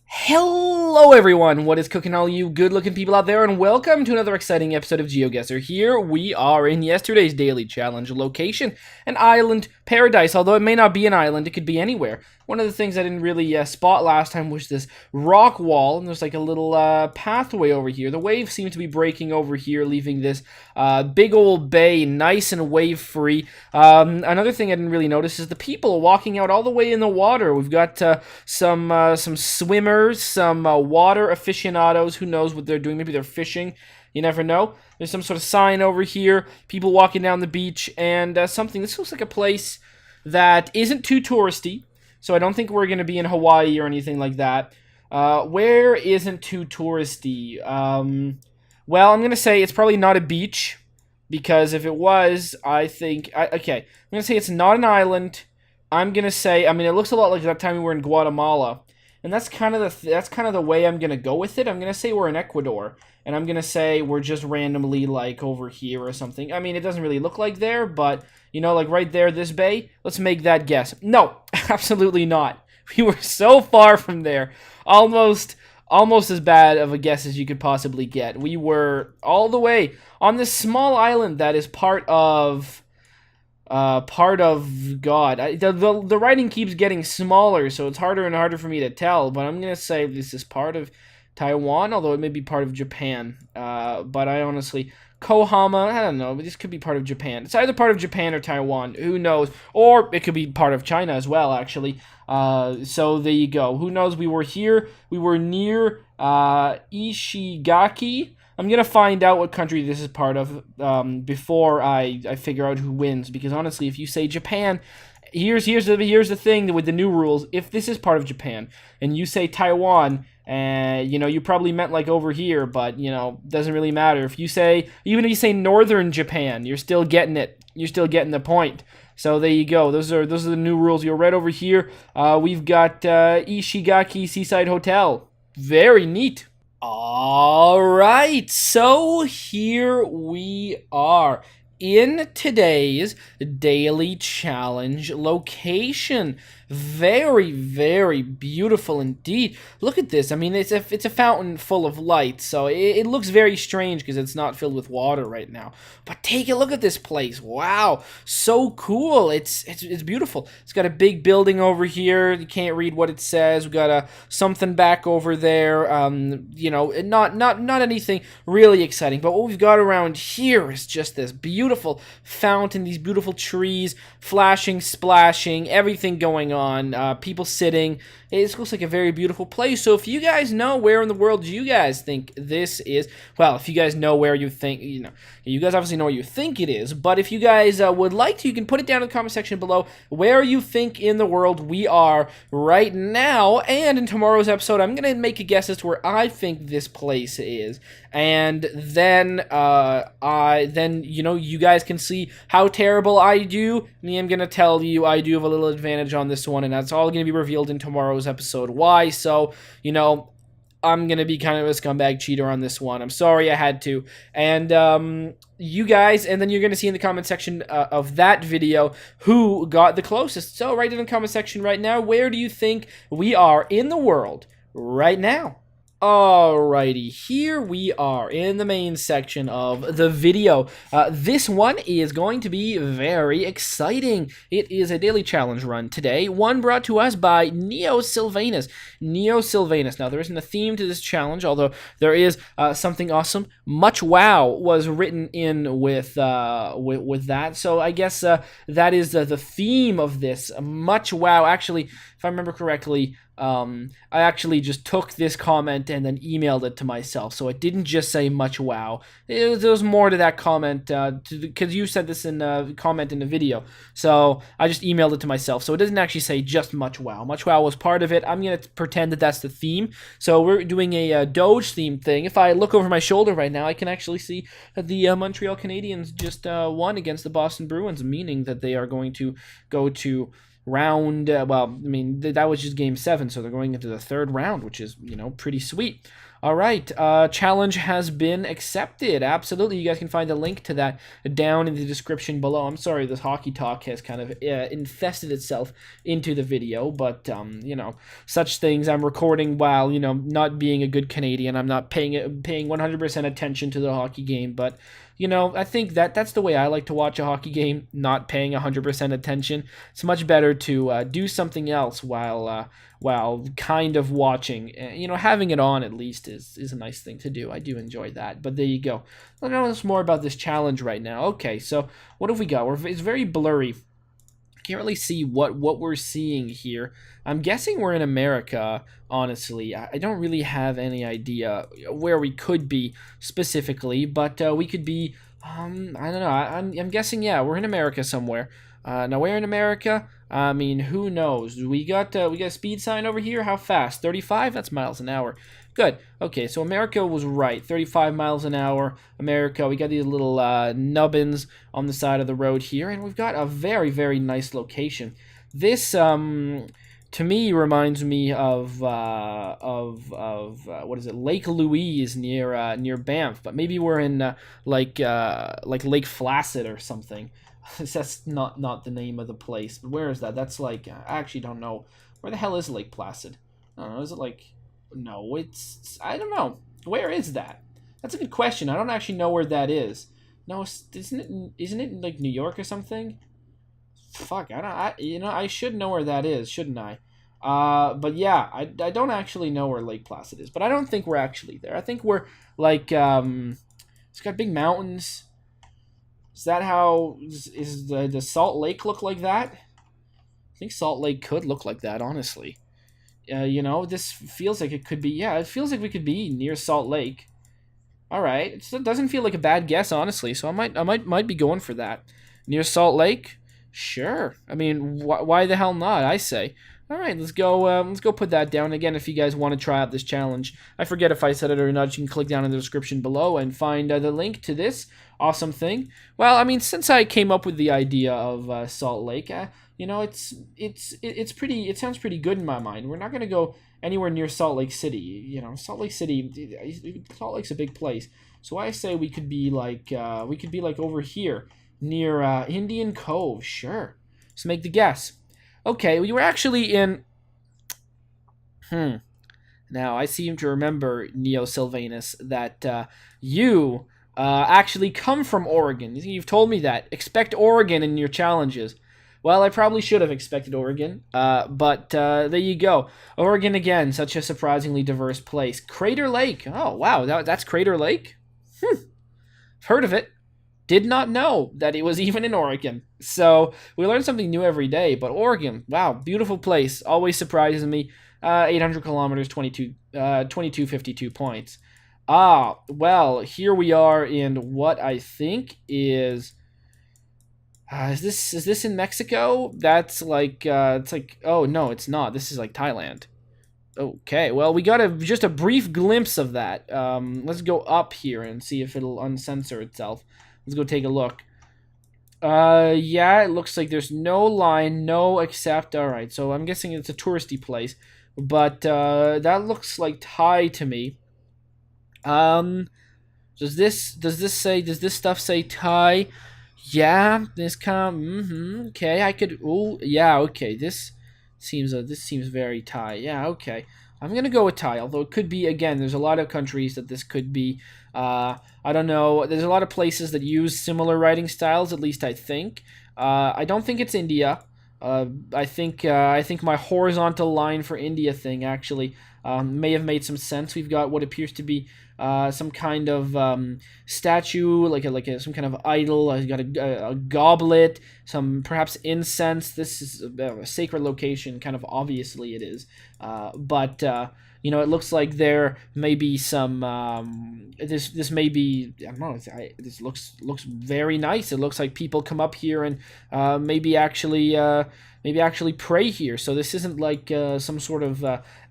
Hello everyone, what is cooking all you good looking people out there, and welcome to another exciting episode of GeoGuessr. Here we are in yesterday's daily challenge location, an island paradise, although it may not be an island, it could be anywhere. One of the things I didn't really spot last time was this rock wall, and there's like a little pathway over here. The waves seem to be breaking over here, leaving this big old bay nice and wave free. Another thing I didn't really notice is the people walking out all the way in the water. We've got some swimmers, some water aficionados. Who knows what they're doing? Maybe they're fishing. You never know. There's some sort of sign over here. People walking down the beach, and something. This looks like a place that isn't too touristy. So I don't think we're going to be in Hawaii or anything like that. Where isn't too touristy? Well, I'm going to say it's probably not a beach. Because if it was, I think... okay, I'm going to say it's not an island. I'm going to say... I mean, it looks a lot like that time we were in Guatemala. And that's kind of the way I'm going to go with it. I'm going to say we're in Ecuador. And I'm going to say we're just randomly, like, over here or something. I mean, it doesn't really look like there, but... You know, like right there, this bay? Let's make that guess. No, absolutely not. We were so far from there. Almost as bad of a guess as you could possibly get. We were all the way on this small island that is part of God. The writing keeps getting smaller, so it's harder and harder for me to tell. But I'm gonna say this is part of Taiwan, although it may be part of Japan. But I honestly... Kohama, I don't know, but this could be part of Japan. It's either part of Japan or Taiwan, who knows? Or it could be part of China as well, actually. So there you go. Who knows? We were here. We were near Ishigaki. I'm going to find out what country this is part of before I figure out who wins. Because honestly, if you say Japan... Here's the thing with the new rules. If this is part of Japan and you say Taiwan, you know, you probably meant like over here, but you know, doesn't really matter. If you say, even if you say northern Japan, you're still getting it. You're still getting the point. So there you go. Those are the new rules. You're right over here. We've got Ishigaki Seaside Hotel. Very neat. All right. So here we are. In today's daily challenge location. Very, very beautiful indeed. Look at this. I mean, it's a fountain full of light, so it looks very strange because it's not filled with water right now. But take a look at this place. Wow, so cool. It's beautiful. It's got a big building over here. You can't read what it says. We got something back over there. You know, not anything really exciting. But what we've got around here is just this beautiful fountain. These beautiful trees, flashing, splashing, everything going on. People sitting. It looks like a very beautiful place. So if you guys know where in the world you guys think this is, well, if you guys know where you think, you know, you guys obviously know where you think it is, but if you guys would like to, you can put it down in the comment section below where you think in the world we are right now, and in tomorrow's episode, I'm going to make a guess as to where I think this place is, and then, you know, you guys can see how terrible I do. Me, I'm going to tell you I do have a little advantage on this one, and that's all going to be revealed in tomorrow's episode. Why? So, you know, I'm going to be kind of a scumbag cheater on this one. I'm sorry I had to. And you guys, and then you're going to see in the comment section of that video who got the closest. So write in the comment section right now, where do you think we are in the world right now? Alrighty, here we are in the main section of the video. This one is going to be very exciting. It is a daily challenge run today, one brought to us by Neo Sylvanus. Now, there isn't a theme to this challenge, although there is something awesome. Much wow was written in with that, so I guess that is the theme of this. Much wow. Actually, if I remember correctly, I actually just took this comment and then emailed it to myself, so it didn't just say much wow. There was more to that comment, because you said this in a comment in the video, so I just emailed it to myself, so it doesn't actually say just much wow. Much wow was part of it. I'm going to pretend that that's the theme, so we're doing a Doge theme thing. If I look over my shoulder right now, I can actually see that the Montreal Canadiens just won against the Boston Bruins, meaning that they are going to go to round. Well, I mean that was just game 7, so they're going into the 3rd round, which is pretty sweet. All right, challenge has been accepted. Absolutely, you guys can find the link to that down in the description below. I'm sorry, this hockey talk has kind of infested itself into the video, but such things. I'm recording while not being a good Canadian. I'm not paying 100% attention to the hockey game, but I think that's the way I like to watch a hockey game, not paying 100% attention. It's much better to do something else while kind of watching. Having it on at least is a nice thing to do. I do enjoy that. But there you go. Let's know more about this challenge right now. Okay, so what have we got? It's very blurry. Can't really see what we're seeing here. I'm guessing we're in America, honestly. I don't really have any idea where we could be specifically, but we could be, I don't know. I'm guessing, yeah, we're in America somewhere. Now, where in America? I mean, who knows? We got a speed sign over here. How fast? 35? That's miles an hour. Good. Okay, so America was right. 35 miles an hour. America. We got these little nubbins on the side of the road here, and we've got a very, very nice location. This, to me, reminds me of what is it? Lake Louise near Banff, but maybe we're in like Lake Placid or something. That's not the name of the place, but where is that? That's like I actually don't know. Where the hell is Lake Placid? I don't know. Is it like? No, it's I don't know. Where is that? That's a good question. I don't actually know where that is. No, isn't it like New York or something? Fuck, I should know where that is, shouldn't I? But yeah, I don't actually know where Lake Placid is, but I don't think we're actually there. I think we're like it's got big mountains. Is that how does Salt Lake look like that? I think Salt Lake could look like that, honestly. This feels like it could be. Yeah, it feels like we could be near Salt Lake. All right, it doesn't feel like a bad guess, honestly. So I might be going for that. Near Salt Lake, sure. I mean, why the hell not? I say. All right, let's go. Let's go put that down again. If you guys want to try out this challenge, I forget if I said it or not. You can click down in the description below and find the link to this awesome thing. Well, I mean, since I came up with the idea of Salt Lake, it's pretty. It sounds pretty good in my mind. We're not gonna go anywhere near Salt Lake City. Salt Lake City. Salt Lake's a big place, so I say we could be like over here near Indian Cove. Sure. Let's make the guess. Okay, we were actually in... Now, I seem to remember, Neo Sylvanus, that you actually come from Oregon. You've told me that. Expect Oregon in your challenges. Well, I probably should have expected Oregon, but there you go. Oregon, again, such a surprisingly diverse place. Crater Lake. Oh, wow, that's Crater Lake? Heard of it. Did not know that it was even in Oregon. So we learn something new every day. But Oregon, wow, beautiful place. Always surprises me. 800 kilometers, 2252 points. Well, here we are in what I think is this in Mexico? That's like it's like, oh no, it's not. This is like Thailand. Okay, well, we got just a brief glimpse of that. Let's go up here and see if it'll uncensor itself. Let's go take a look. Yeah, it looks like there's no line, no except. All right, so I'm guessing it's a touristy place, but that looks like Thai to me. Does this stuff say Thai? Yeah, this okay, I could. Oh, yeah, okay. This seems very Thai. Yeah, okay. I'm gonna go with Thai, although it could be, again, there's a lot of countries that this could be. I don't know. There's a lot of places that use similar writing styles, at least I think. I don't think it's India. I think my horizontal line for India thing actually may have made some sense. We've got what appears to be some kind of statue, like some kind of idol. I've got a goblet, some perhaps incense. This is a sacred location, kind of obviously it is. But it looks like there may be some. This may be, I don't know. This looks very nice. It looks like people come up here and maybe actually pray here. So this isn't like some sort of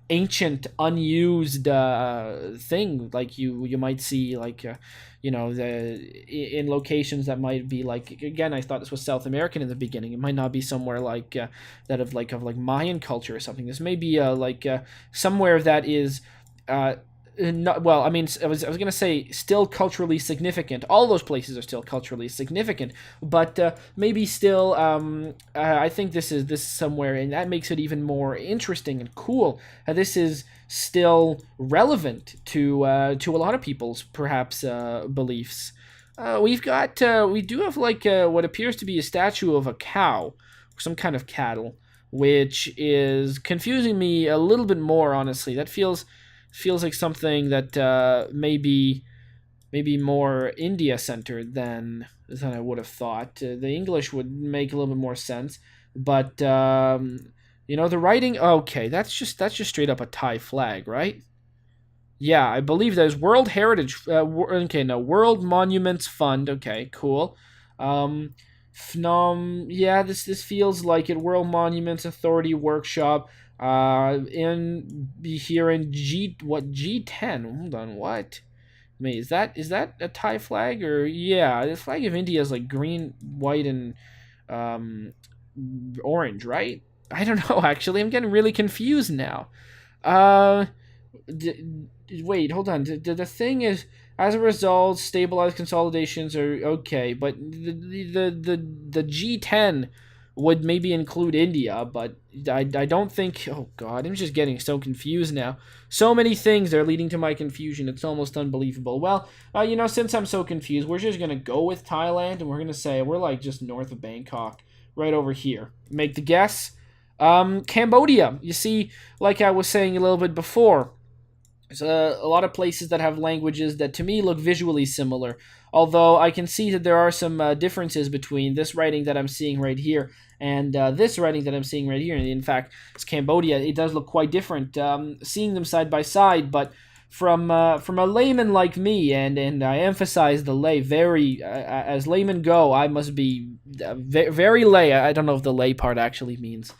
ancient unused thing like you might see like in locations that might be like, again, I thought this was South American in the beginning. It might not be somewhere like that of Mayan culture or something. This may be somewhere that is not, well, I mean, I was gonna say still culturally significant. All those places are still culturally significant, but maybe still. I think this is somewhere, and that makes it even more interesting and cool. This is still relevant to a lot of people's perhaps beliefs. We do have like what appears to be a statue of a cow, some kind of cattle, which is confusing me a little bit more. Honestly, that feels like something that maybe more India centered than I would have thought. The English would make a little bit more sense, but the writing. Okay, that's just straight up a Thai flag, right? Yeah, I believe there's World Heritage. Okay, no, World Monuments Fund. Okay, cool. Um, Phnom. Yeah, this feels like it. World Monuments Authority Workshop. In here in G10. Hold on, what? Wait, is that a Thai flag or yeah? The flag of India is like green, white, and um, orange, right? I don't know. Actually, I'm getting really confused now. Uh, wait, hold on. The thing is, as a result, stabilized consolidations are okay, but the G10 would maybe include India, but I don't think. Oh God, I'm just getting so confused now. So many things are leading to my confusion. It's almost unbelievable. Well, since I'm so confused, we're just gonna go with Thailand, and we're gonna say we're like just north of Bangkok, right over here. Make the guess. Cambodia. You see, like I was saying a little bit before, there's a lot of places that have languages that to me look visually similar. Although I can see that there are some differences between this writing that I'm seeing right here and this writing that I'm seeing right here. And in fact, it's Cambodia. It does look quite different seeing them side by side. But from a layman like me, and I emphasize the lay very as laymen go, I must be very lay. I don't know if the lay part actually means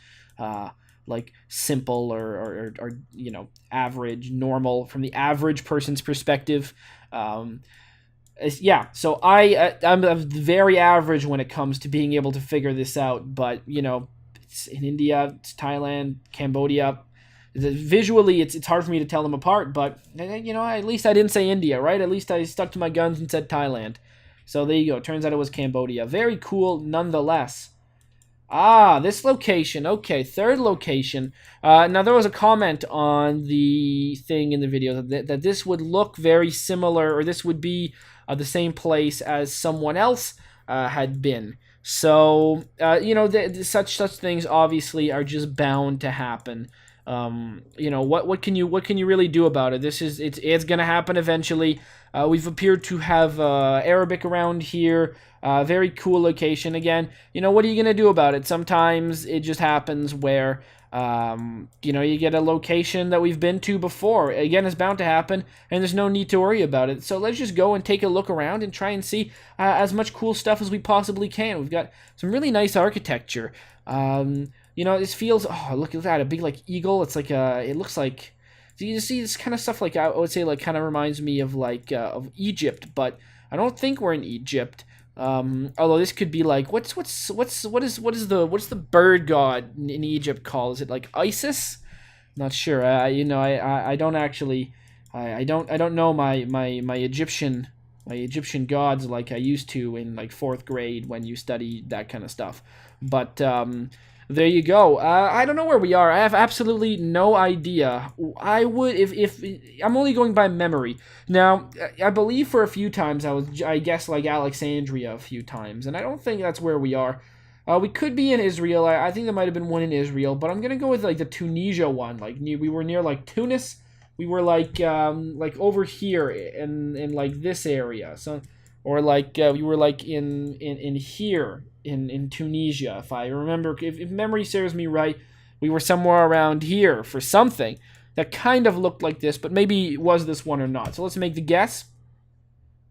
like simple or average, normal from the average person's perspective. Yeah, so I'm very average when it comes to being able to figure this out. But it's in India, it's Thailand, Cambodia. Visually, it's hard for me to tell them apart. But at least I didn't say India, right? At least I stuck to my guns and said Thailand. So there you go. Turns out it was Cambodia. Very cool, nonetheless. Ah, this location. Okay, third location. Now, there was a comment on the thing in the video that this would look very similar, or this would be the same place as someone else had been. So, such things obviously are just bound to happen. What can you really do about it? It's gonna happen eventually. We've appeared to have Arabic around here. Very cool location. Again, what are you gonna do about it? Sometimes it just happens where you get a location that we've been to before. Again, it's bound to happen, and there's no need to worry about it. So let's just go and take a look around and try and see as much cool stuff as we possibly can. We've got some really nice architecture. This feels. Oh, look at that! A big like eagle. It's like it looks like. You see this kind of stuff. Like I would say, like kind of reminds me of like of Egypt, but I don't think we're in Egypt. Although this could be like what is the bird god in Egypt called? Is it like Isis? Not sure. I don't actually. I don't know my Egyptian gods like I used to in like fourth grade when you study that kind of stuff. But there you go. I don't know where we are. I have absolutely no idea. I would if I'm only going by memory. Now, I believe for a few times I guess like Alexandria a few times, and I don't think that's where we are. We could be in Israel. I think there might have been one in Israel, but I'm gonna go with like the Tunisia one. Like we were near like Tunis. We were like over here in like this area. So or like we were like in here in Tunisia, if I remember, if memory serves me right, we were somewhere around here for something that kind of looked like this, but maybe was this one or not. So let's make the guess.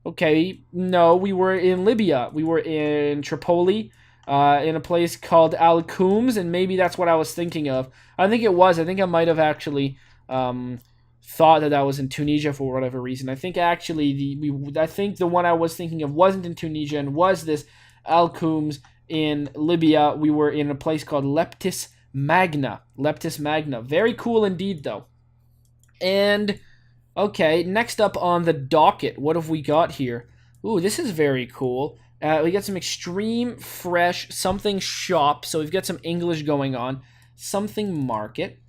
Okay, no, we were in Libya. We were in Tripoli, in a place called Al Qums, and maybe that's what I was thinking of. I think it was. I think I might have actually um, thought that was in Tunisia for whatever reason. I think actually I think the one I was thinking of wasn't in Tunisia and was this Al Qums in Libya. We were in a place called Leptis Magna. Leptis Magna. Very cool indeed, though. And okay, next up on the docket, what have we got here? Ooh, this is very cool. We got some extreme fresh something shop. So we've got some English going on. Something market.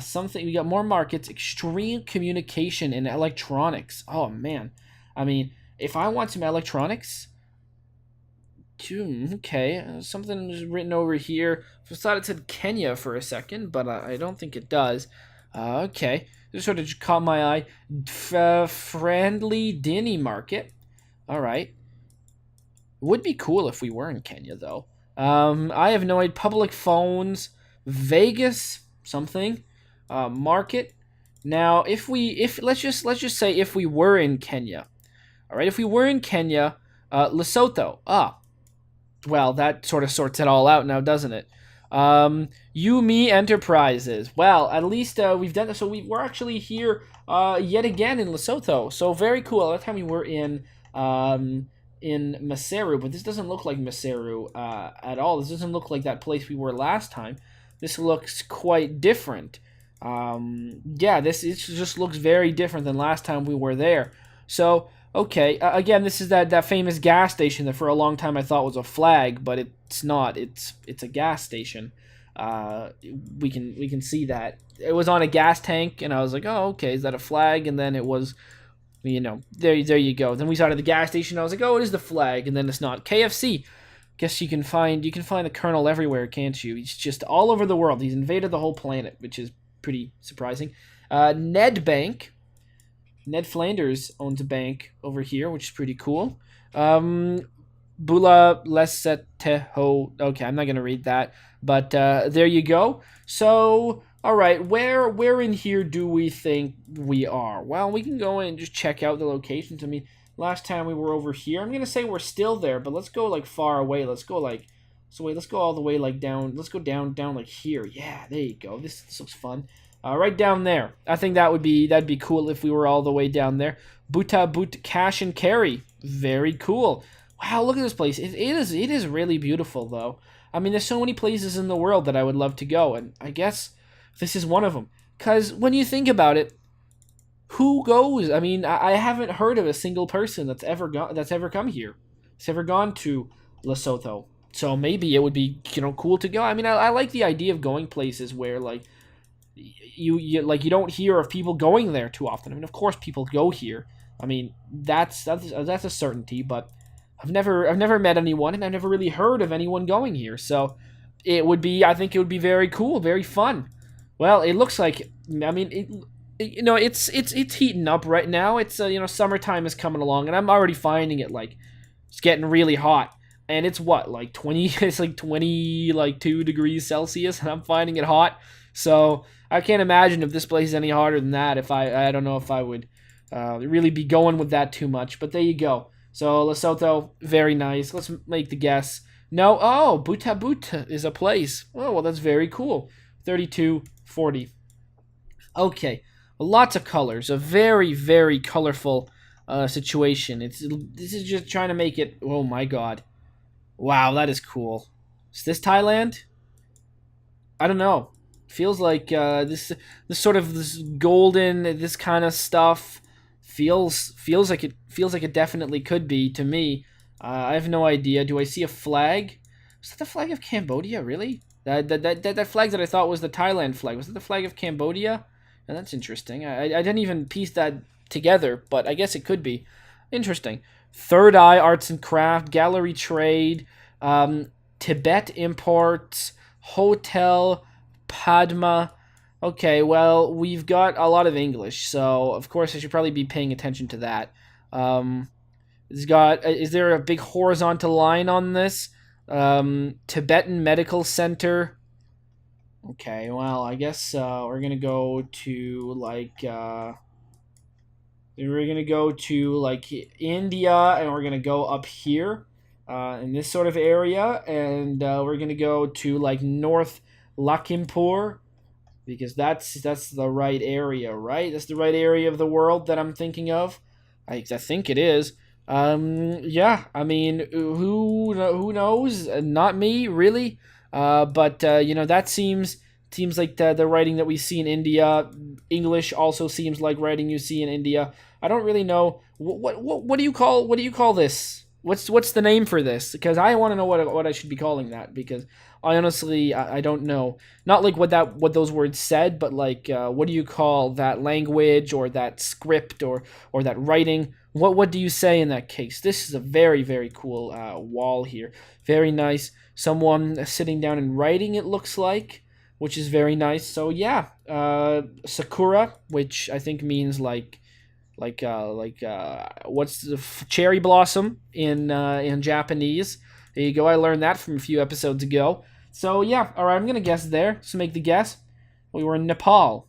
Something we got more markets. Extreme communication and electronics. Oh man, I mean, if I want some electronics, okay, something is written over here. I thought it said Kenya for a second, but I don't think it does. Okay, this sort of just caught my eye. Friendly Dinny Market. All right. Would be cool if we were in Kenya, though. I have no idea. Public phones, Vegas, something, market. Now, if let's just say if we were in Kenya, all right. If we were in Kenya, Lesotho. Well, that sort of sorts it all out now, doesn't it? Me Enterprises. Well, at least we've done this. So we're actually here yet again in Lesotho. So very cool. That time we were in Maseru, but this doesn't look like Maseru at all. This doesn't look like that place we were last time. This looks quite different. Yeah, it just looks very different than last time we were there. So, okay, again, this is that famous gas station that for a long time I thought was a flag, but it's not. It's a gas station. We can see that. It was on a gas tank, and I was like, oh, okay, is that a flag? And then it was, there you go. Then we saw it at the gas station. I was like, oh, it is the flag, and then it's not. KFC. Guess you can find the Colonel everywhere, can't you? He's just all over the world. He's invaded the whole planet, which is pretty surprising. Ned Bank. Ned Flanders owns a bank over here, which is pretty cool. Bula Leseteho. Okay, I'm not gonna read that, but there you go. So, all right, where in here do we think we are? Well, we can go in and just check out the locations. I mean, last time we were over here. I'm gonna say we're still there, but let's go like far away. Let's go let's go all the way like down. Let's go down like here. Yeah, there you go. This looks fun. Right down there. I think that'd be cool if we were all the way down there. Buta Boot Cash and Carry. Very cool. Wow, look at this place. It is really beautiful though. I mean, there's so many places in the world that I would love to go, and I guess this is one of them. Cause when you think about it, who goes? I mean, I haven't heard of a single person that's ever come here. That's ever gone to Lesotho. So maybe it would be cool to go. I mean, I like the idea of going places where like you don't hear of people going there too often. I mean, of course people go here. I mean, that's a certainty, but I've never met anyone, and I've never really heard of anyone going here. So I think it would be very cool, very fun. Well, it looks like, I mean, it's heating up right now. It's summertime is coming along, and I'm already finding it like it's getting really hot. And it's what, like 20, it's like 22 degrees Celsius, and I'm finding it hot. So I can't imagine if this place is any hotter than that. If I don't know if I would really be going with that too much. But there you go. So Lesotho, very nice. Let's make the guess. No, Buta Buta is a place. Oh, well, that's very cool. 3240. Okay, lots of colors. A very, very colorful situation. This is just trying to make it. Oh my God. Wow, that is cool. Is this Thailand? I don't know. Feels like this sort of this golden, this kind of stuff feels like it definitely could be to me. I have no idea. Do I see a flag? Is that the flag of Cambodia? Really? That flag that I thought was the Thailand flag, was it the flag of Cambodia? And that's interesting. I didn't even piece that together, but I guess it could be. Interesting. Third Eye Arts and Craft, Gallery Trade, Tibet Imports, Hotel Padma. Okay, well, we've got a lot of English, so of course I should probably be paying attention to that. Is there a big horizontal line on this? Tibetan Medical Center. Okay, well, I guess we're gonna go to India, and we're gonna go up here in this sort of area, and we're gonna go to like North Lakhimpur. because that's the right area, right? That's the right area of the world that I'm thinking of. I think it is. Yeah, I mean, who knows? Not me, really. But that seems like the writing that we see in India. English also seems like writing you see in India. I don't really know what do you call this? What's the name for this? Because I want to know what I should be calling that, because I honestly I don't know. Not like what those words said, but like what do you call that language or that script or that writing? What do you say in that case? This is a very, very cool wall here. Very nice. Someone sitting down and writing, it looks like, which is very nice. So yeah, sakura, which I think means what's the cherry blossom in Japanese. There you go. I learned that from a few episodes ago. So yeah, all right. I'm gonna guess there. So make the guess. We were in Nepal.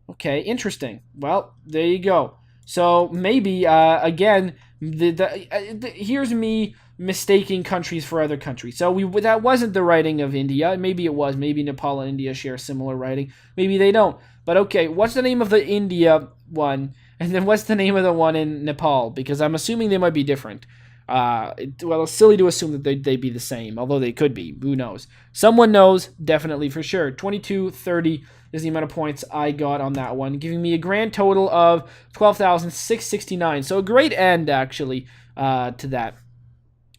Okay, interesting. Well, there you go. So maybe again, here's me mistaking countries for other countries. So that wasn't the writing of India. Maybe it was. Maybe Nepal and India share similar writing. Maybe they don't. But okay, what's the name of the India one? And then what's the name of the one in Nepal? Because I'm assuming they might be different. Well, it's silly to assume that they'd be the same, although they could be. Who knows? Someone knows, definitely, for sure. 2230 is the amount of points I got on that one, giving me a grand total of 12,669. So a great end, actually, to that.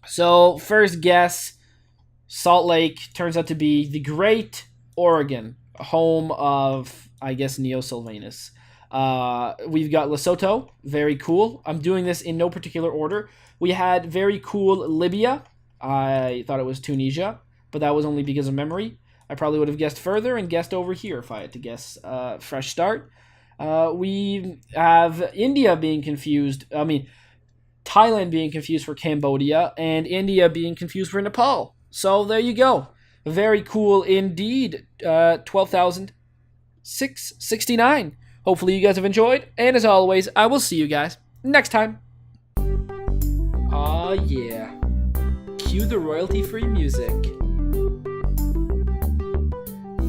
So first guess, Salt Lake turns out to be the Great Oregon, home of, I guess, Neo-Sylvanus. We've got Lesotho, very cool. I'm doing this in no particular order. We had very cool Libya. I thought it was Tunisia, but that was only because of memory. I probably would have guessed further and guessed over here if I had to guess. Fresh start. We have India being confused. I mean, Thailand being confused for Cambodia, and India being confused for Nepal. So there you go. Very cool indeed. 12,669. Hopefully you guys have enjoyed, and as always, I will see you guys next time. Aw yeah. Cue the royalty-free music.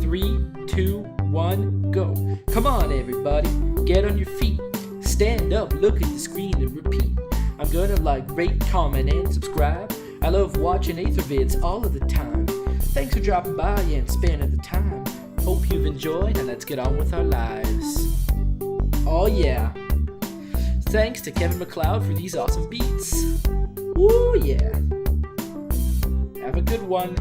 3, 2, 1, go. Come on everybody, get on your feet. Stand up, look at the screen and repeat. I'm gonna like, rate, comment, and subscribe. I love watching Ather vids all of the time. Thanks for dropping by and spending the time. Hope you've enjoyed, and let's get on with our lives. Oh yeah. Thanks to Kevin MacLeod for these awesome beats. Woo yeah. Have a good one.